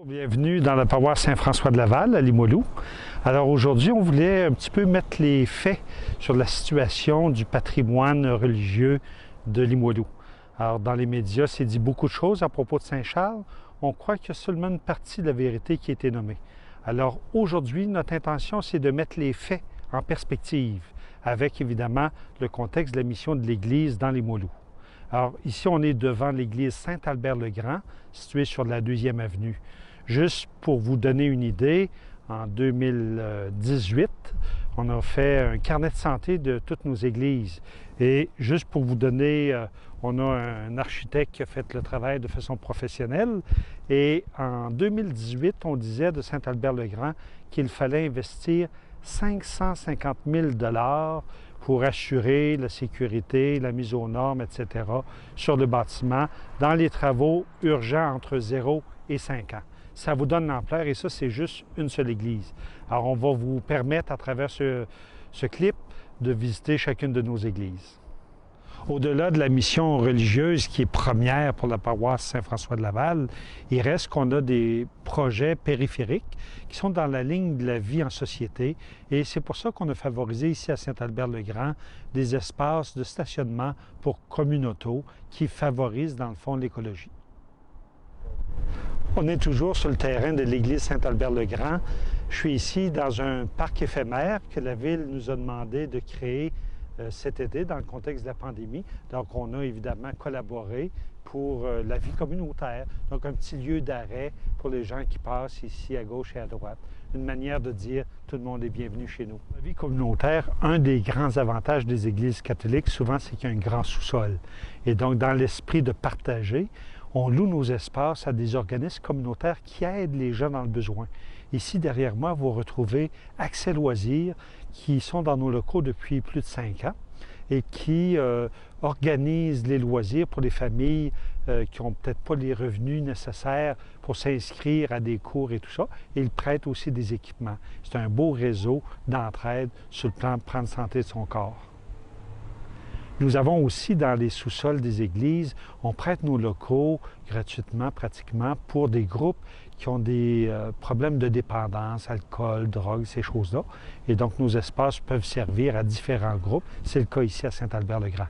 Bienvenue dans la paroisse Saint-François de Laval, à Limoilou. Alors aujourd'hui, on voulait un petit peu mettre les faits sur la situation du patrimoine religieux de Limoilou. Alors dans les médias, c'est dit beaucoup de choses à propos de Saint-Charles. On croit qu'il y a seulement une partie de la vérité qui a été nommée. Alors aujourd'hui, notre intention, c'est de mettre les faits en perspective, avec évidemment le contexte de la mission de l'Église dans Limoilou. Alors ici, on est devant l'église Saint-Albert-le-Grand, située sur la 2e avenue. Juste pour vous donner une idée, en 2018, on a fait un carnet de santé de toutes nos églises. Et juste pour vous donner, on a un architecte qui a fait le travail de façon professionnelle. Et en 2018, on disait de Saint-Albert-le-Grand qu'il fallait investir 550 000 $ pour assurer la sécurité, la mise aux normes, etc., sur le bâtiment, dans les travaux urgents entre 0 et 5 ans. Ça vous donne l'ampleur et ça, c'est juste une seule église. Alors, on va vous permettre, à travers ce clip, de visiter chacune de nos églises. Au-delà de la mission religieuse qui est première pour la paroisse Saint-François de Laval, il reste qu'on a des projets périphériques qui sont dans la ligne de la vie en société et c'est pour ça qu'on a favorisé ici à Saint-Albert-le-Grand des espaces de stationnement pour communautos qui favorisent dans le fond l'écologie. On est toujours sur le terrain de l'église Saint-Albert-le-Grand. Je suis ici dans un parc éphémère que la ville nous a demandé de créer cet été dans le contexte de la pandémie. Donc, on a évidemment collaboré pour la vie communautaire. Donc, un petit lieu d'arrêt pour les gens qui passent ici à gauche et à droite. Une manière de dire tout le monde est bienvenu chez nous. La vie communautaire, un des grands avantages des églises catholiques, souvent, c'est qu'il y a un grand sous-sol. Et donc, dans l'esprit de partager, on loue nos espaces à des organismes communautaires qui aident les gens dans le besoin. Ici, derrière moi, vous retrouvez Accès Loisirs, qui sont dans nos locaux depuis plus de 5 ans et qui organisent les loisirs pour les familles qui n'ont peut-être pas les revenus nécessaires pour s'inscrire à des cours et tout ça. Et ils prêtent aussi des équipements. C'est un beau réseau d'entraide sur le plan de prendre santé de son corps. Nous avons aussi dans les sous-sols des églises, on prête nos locaux gratuitement pratiquement pour des groupes qui ont des problèmes de dépendance, alcool, drogue, ces choses-là. Et donc nos espaces peuvent servir à différents groupes. C'est le cas ici à Saint-Albert-le-Grand.